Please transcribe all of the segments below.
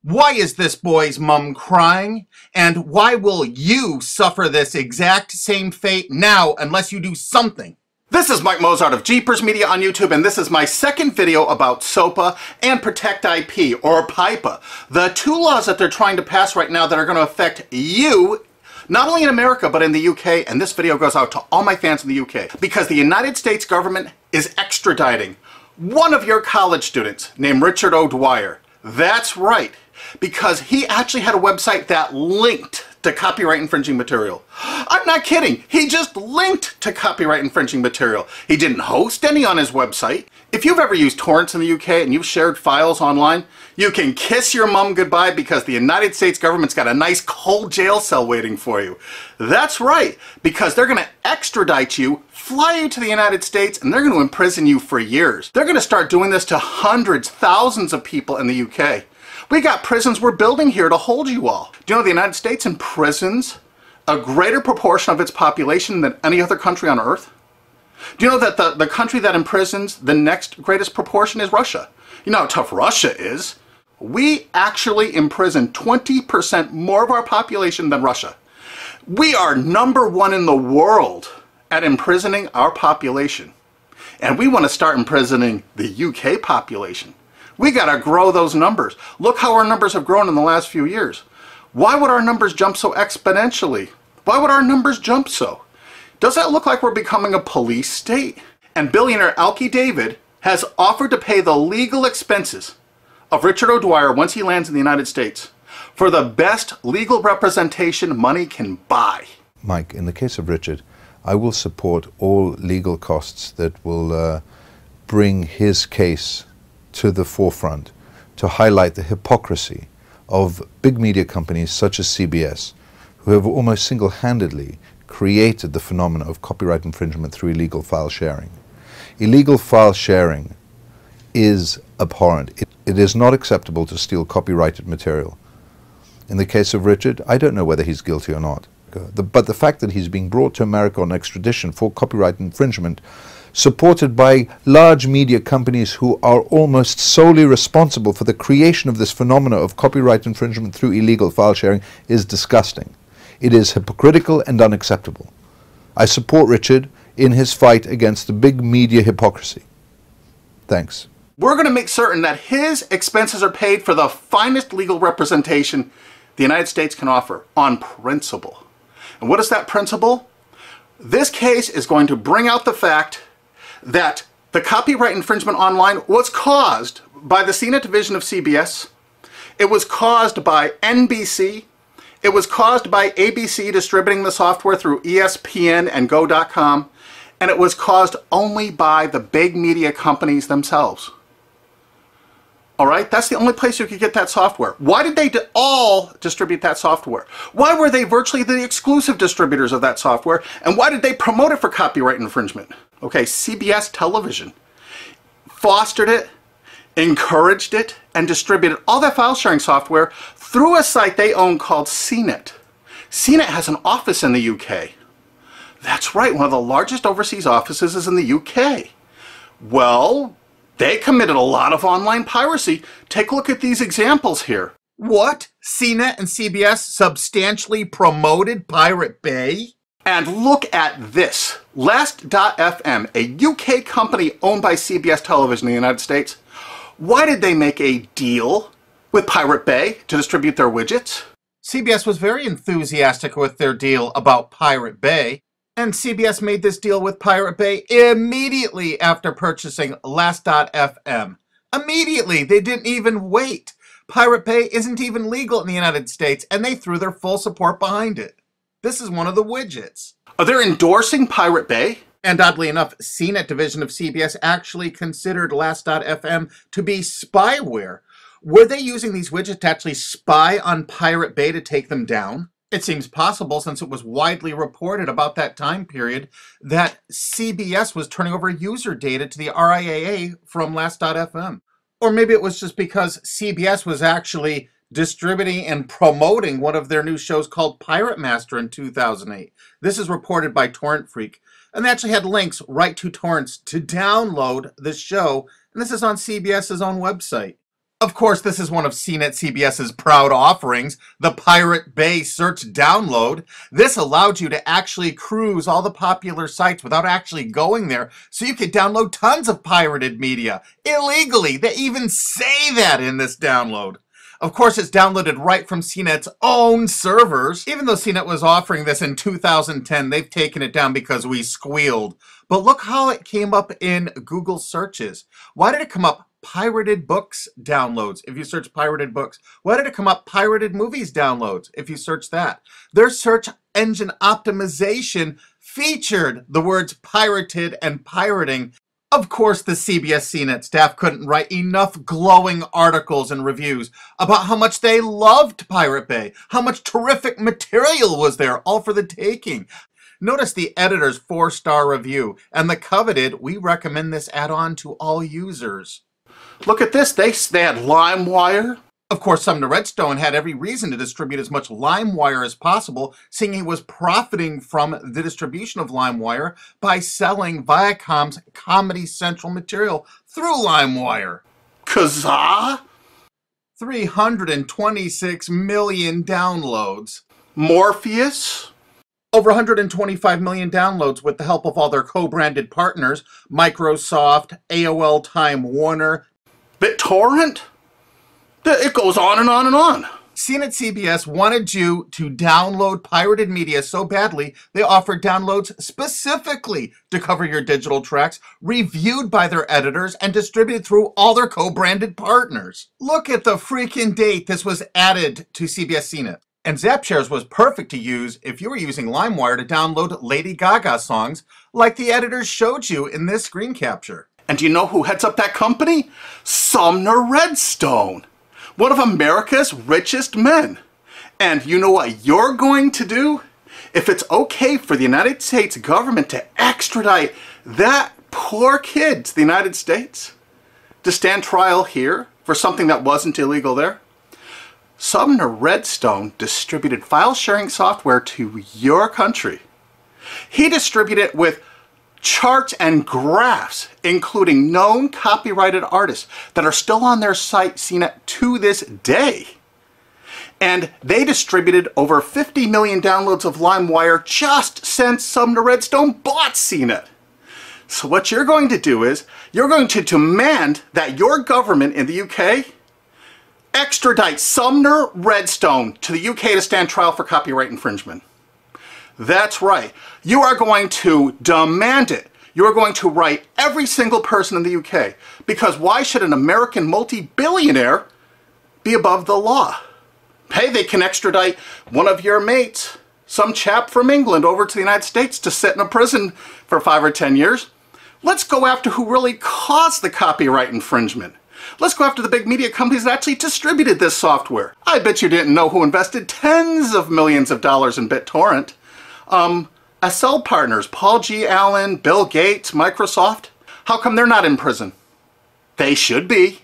Why is this boy's mom crying? And why will you suffer this exact same fate now unless you do something? This is Mike Mozart of Jeepers Media on YouTube, and this is my second video about SOPA and Protect IP, or PIPA, the two laws that they're trying to pass right now that are going to affect you, not only in America, but in the UK. And this video goes out to all my fans in the UK, because the United States government is extraditing one of your college students named Richard O'Dwyer. That's right, because he actually had a website that linked to copyright infringing material. I'm not kidding. He just linked to copyright infringing material. He didn't host any on his website. If you've ever used torrents in the UK and you've shared files online, you can kiss your mum goodbye, because the United States government's got a nice cold jail cell waiting for you. That's right, because they're going to extradite you, fly you to the United States, and they're going to imprison you for years. They're going to start doing this to hundreds, thousands of people in the UK. We got prisons we're building here to hold you all. Do you know the United States imprisons a greater proportion of its population than any other country on earth? Do you know that the country that imprisons the next greatest proportion is Russia? You know how tough Russia is. We actually imprison 20% more of our population than Russia. We are #1 in the world at imprisoning our population. And we want to start imprisoning the UK population. We got to grow those numbers. Look how our numbers have grown in the last few years. Why would our numbers jump so exponentially? Why would our numbers jump so? Does that look like we're becoming a police state? And billionaire Alki David has offered to pay the legal expenses of Richard O'Dwyer once he lands in the United States for the best legal representation money can buy. Mike, in the case of Richard, I will support all legal costs that will bring his case to the forefront, to highlight the hypocrisy of big media companies such as CBS, who have almost single-handedly created the phenomenon of copyright infringement through illegal file sharing. Illegal file sharing is abhorrent. It is not acceptable to steal copyrighted material. In the case of Richard, I don't know whether he's guilty or not. But the fact that he's being brought to America on extradition for copyright infringement, supported by large media companies who are almost solely responsible for the creation of this phenomena of copyright infringement through illegal file sharing, is disgusting. It is hypocritical and unacceptable. I support Richard in his fight against the big media hypocrisy. Thanks. We're going to make certain that his expenses are paid for the finest legal representation the United States can offer, on principle. And what is that principle? This case is going to bring out the fact that the copyright infringement online was caused by the CNET division of CBS. It was caused by NBC. It was caused by ABC distributing the software through ESPN and Go.com. And it was caused only by the big media companies themselves. All right, that's the only place you could get that software. Why did they all distribute that software? Why were they virtually the exclusive distributors of that software? And why did they promote it for copyright infringement? Okay, CBS television fostered it, encouraged it, and distributed all that file sharing software through a site they own called CNET. CNET has an office in the UK. That's right, one of the largest overseas offices is in the UK. Well, they committed a lot of online piracy. Take a look at these examples here. What? CNET and CBS substantially promoted Pirate Bay? And look at this. Last.fm, a UK company owned by CBS Television in the United States. Why did they make a deal with Pirate Bay to distribute their widgets? CBS was very enthusiastic with their deal about Pirate Bay. And CBS made this deal with Pirate Bay immediately after purchasing Last.fm. Immediately. They didn't even wait. Pirate Bay isn't even legal in the United States, and they threw their full support behind it. This is one of the widgets. Are they endorsing Pirate Bay? And oddly enough, CNET division of CBS actually considered Last.fm to be spyware. Were they using these widgets to actually spy on Pirate Bay to take them down? It seems possible, since it was widely reported about that time period that CBS was turning over user data to the RIAA from Last.fm. Or maybe it was just because CBS was actually distributing and promoting one of their new shows called Pirate Master in 2008. This is reported by Torrent Freak. And they actually had links right to torrents to download the show. And this is on CBS's own website. Of course, this is one of CNET CBS's proud offerings, the Pirate Bay Search Download. This allowed you to actually cruise all the popular sites without actually going there, so you could download tons of pirated media illegally. They even say that in this download. Of course, it's downloaded right from CNET's own servers. Even though CNET was offering this in 2010, they've taken it down because we squealed. But look how it came up in Google searches. Why did it come up pirated books downloads if you search pirated books? Why did it come up pirated movies downloads if you search that? Their search engine optimization featured the words pirated and pirating. Of course, the CBS CNET staff couldn't write enough glowing articles and reviews about how much they loved Pirate Bay, how much terrific material was there, all for the taking. Notice the editor's 4-star review and the coveted, we recommend this add-on to all users. Look at this, they had LimeWire. Of course, Sumner Redstone had every reason to distribute as much LimeWire as possible, seeing he was profiting from the distribution of LimeWire by selling Viacom's Comedy Central material through LimeWire. Kazaa? 326 million downloads. Morpheus? Over 125 million downloads with the help of all their co-branded partners, Microsoft, AOL Time Warner, BitTorrent? It goes on and on and on. CNET CBS wanted you to download pirated media so badly, they offered downloads specifically to cover your digital tracks, reviewed by their editors, and distributed through all their co-branded partners. Look at the freaking date this was added to CBS CNET. And ZapShares was perfect to use if you were using LimeWire to download Lady Gaga songs, like the editors showed you in this screen capture. And do you know who heads up that company? Sumner Redstone, one of America's richest men. And you know what you're going to do? If it's okay for the United States government to extradite that poor kid to the United States to stand trial here for something that wasn't illegal there, Sumner Redstone distributed file sharing software to your country. He distributed it with charts and graphs, including known copyrighted artists that are still on their site CNET to this day. And they distributed over 50 million downloads of LimeWire just since Sumner Redstone bought CNET. So what you're going to do is, you're going to demand that your government in the UK extradite Sumner Redstone to the UK to stand trial for copyright infringement. That's right. You are going to demand it. You are going to write every single person in the UK. Because why should an American multi-billionaire be above the law? Hey, they can extradite one of your mates, some chap from England, over to the United States to sit in a prison for 5 or 10 years. Let's go after who really caused the copyright infringement. Let's go after the big media companies that actually distributed this software. I bet you didn't know who invested tens of millions of dollars in BitTorrent. SL partners, Paul G. Allen, Bill Gates, Microsoft. How come they're not in prison? They should be.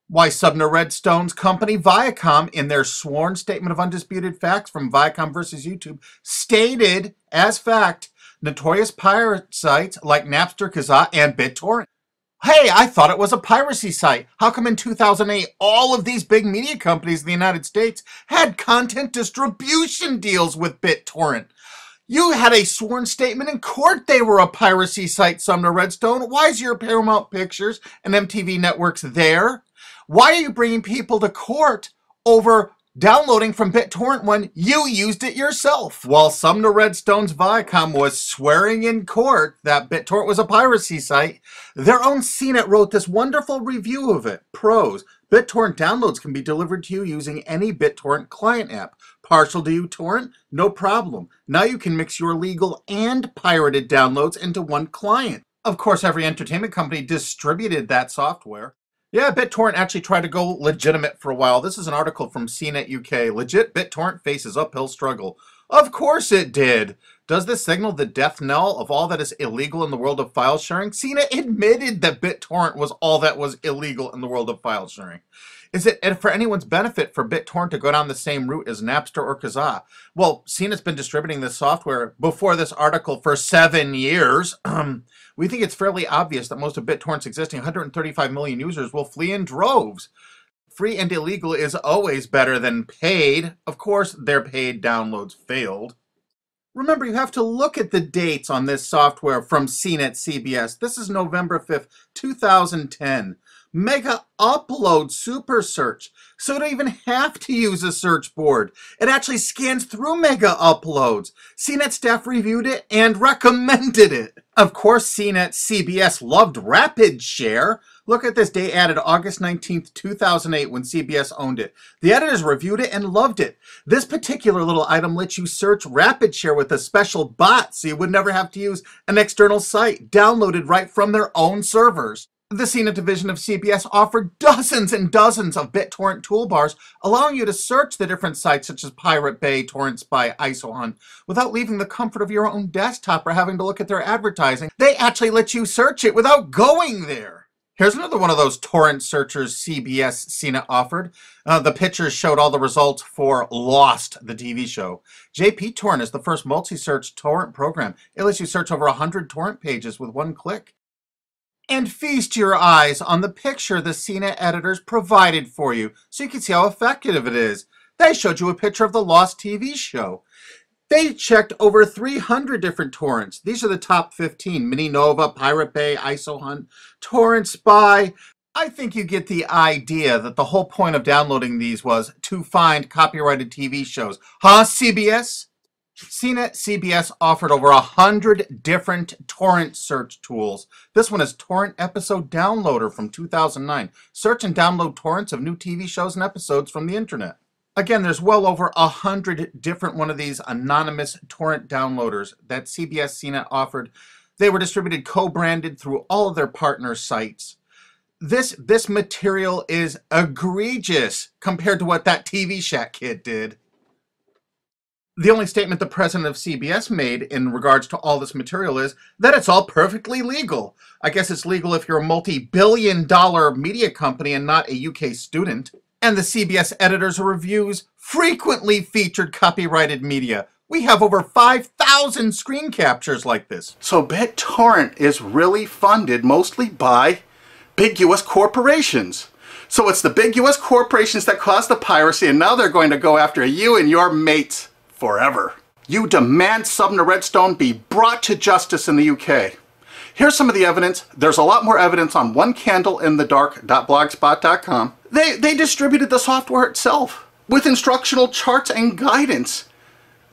Why, Sumner Redstone's company, Viacom, in their sworn statement of undisputed facts from Viacom versus YouTube, stated as fact notorious pirate sites like Napster, Kazaa, and BitTorrent. Hey, I thought it was a piracy site. How come in 2008 all of these big media companies in the United States had content distribution deals with BitTorrent? You had a sworn statement in court they were a piracy site, Sumner Redstone. Why is your Paramount Pictures and MTV networks there? Why are you bringing people to court over downloading from BitTorrent when you used it yourself? While Sumner Redstone's Viacom was swearing in court that BitTorrent was a piracy site, their own CNET wrote this wonderful review of it. Pros: BitTorrent downloads can be delivered to you using any BitTorrent client app. Partial to uTorrent? No problem. Now you can mix your legal and pirated downloads into one client. Of course, every entertainment company distributed that software. Yeah, BitTorrent actually tried to go legitimate for a while. This is an article from CNET UK. Legit BitTorrent faces uphill struggle. Of course it did. Does this signal the death knell of all that is illegal in the world of file sharing? CNET admitted that BitTorrent was all that was illegal in the world of file sharing. Is it for anyone's benefit for BitTorrent to go down the same route as Napster or Kazaa? Well, CNET's been distributing this software before this article for 7 years. We think it's fairly obvious that most of BitTorrent's existing 135 million users will flee in droves. free and illegal is always better than paid. Of course, their paid downloads failed. Remember, you have to look at the dates on this software from CNET CBS. This is November 5th, 2010. Mega upload super search. So you don't even have to use a search board. It actually scans through mega uploads. CNET staff reviewed it and recommended it. Of course, CNET CBS loved rapid share. Look at this, day added August 19th, 2008 when CBS owned it. The editors reviewed it and loved it. This particular little item lets you search rapid share with a special bot so you would never have to use an external site, downloaded right from their own servers. The CNET division of CBS offered dozens and dozens of BitTorrent toolbars, allowing you to search the different sites such as Pirate Bay, Torrent Spy, ISOHunt, without leaving the comfort of your own desktop or having to look at their advertising. They actually let you search it without going there. Here's another one of those torrent searchers CBS CNET offered. The pictures showed all the results for Lost, the TV show. JP Torrent is the first multi-search torrent program. It lets you search over 100 torrent pages with one click. And feast your eyes on the picture the CNET editors provided for you so you can see how effective it is. They showed you a picture of the Lost TV show. They checked over 300 different torrents. These are the top 15. Mininova, Pirate Bay, ISOHunt, Torrent Spy. I think you get the idea that the whole point of downloading these was to find copyrighted TV shows. Huh, CBS? CNET CBS offered over 100 different torrent search tools. This one is Torrent Episode Downloader from 2009. Search and download torrents of new TV shows and episodes from the internet. Again, there's well over 100 different one of these anonymous torrent downloaders that CBS CNET offered. They were distributed co-branded through all of their partner sites. This material is egregious compared to what that TV Shack kid did. The only statement the president of CBS made in regards to all this material is that it's all perfectly legal. I guess it's legal if you're a multi-billion-dollar media company and not a UK student. And the CBS editors' reviews frequently featured copyrighted media. We have over 5,000 screen captures like this. So BitTorrent is really funded mostly by big US corporations. So it's the big US corporations that caused the piracy, and now they're going to go after you and your mates forever. You demand Sumner Redstone be brought to justice in the UK. Here's some of the evidence. There's a lot more evidence on onecandleinthedark.blogspot.com. They distributed the software itself with instructional charts and guidance.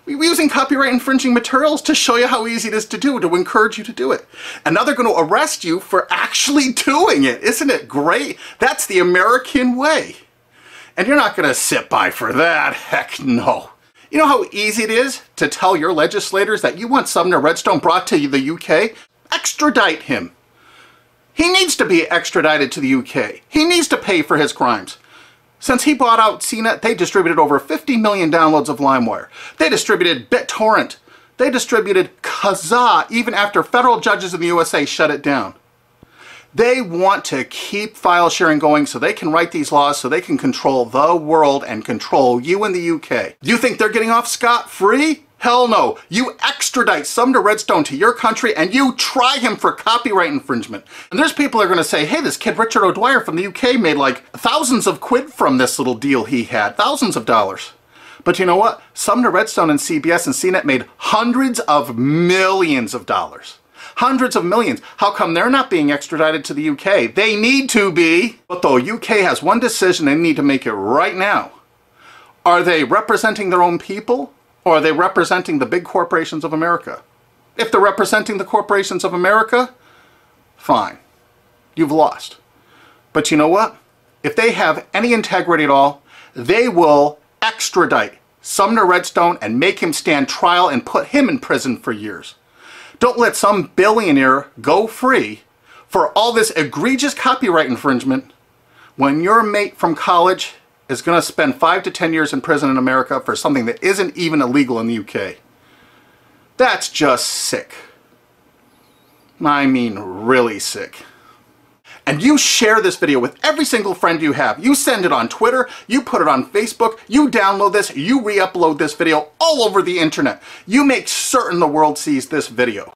We're using copyright infringing materials to show you how easy it is to do, to encourage you to do it. And now they're going to arrest you for actually doing it. Isn't it great? That's the American way. And you're not going to sit by for that. Heck no. You know how easy it is to tell your legislators that you want Sumner Redstone brought to the UK? Extradite him. He needs to be extradited to the UK. He needs to pay for his crimes. Since he bought out CNET, they distributed over 50 million downloads of LimeWire. They distributed BitTorrent. They distributed Kazaa even after federal judges in the USA shut it down. They want to keep file sharing going so they can write these laws so they can control the world and control you in the UK. You think they're getting off scot-free? Hell no. You extradite Sumner Redstone to your country and you try him for copyright infringement. And there's people that are going to say, hey, this kid Richard O'Dwyer from the UK made like thousands of quid from this little deal he had. Thousands of dollars. But you know what? Sumner Redstone and CBS and CNET made hundreds of millions of dollars. Hundreds of millions. How come they're not being extradited to the UK? They need to be. But the UK has one decision they need to make it right now. Are they representing their own people? Or are they representing the big corporations of America? If they're representing the corporations of America, fine. You've lost. But you know what? If they have any integrity at all, they will extradite Sumner Redstone and make him stand trial and put him in prison for years. Don't let some billionaire go free for all this egregious copyright infringement when your mate from college is going to spend 5 to 10 years in prison in America for something that isn't even illegal in the UK. That's just sick. I mean, really sick. And you share this video with every single friend you have. You send it on Twitter, you put it on Facebook, you download this, you re-upload this video all over the internet. You make certain the world sees this video.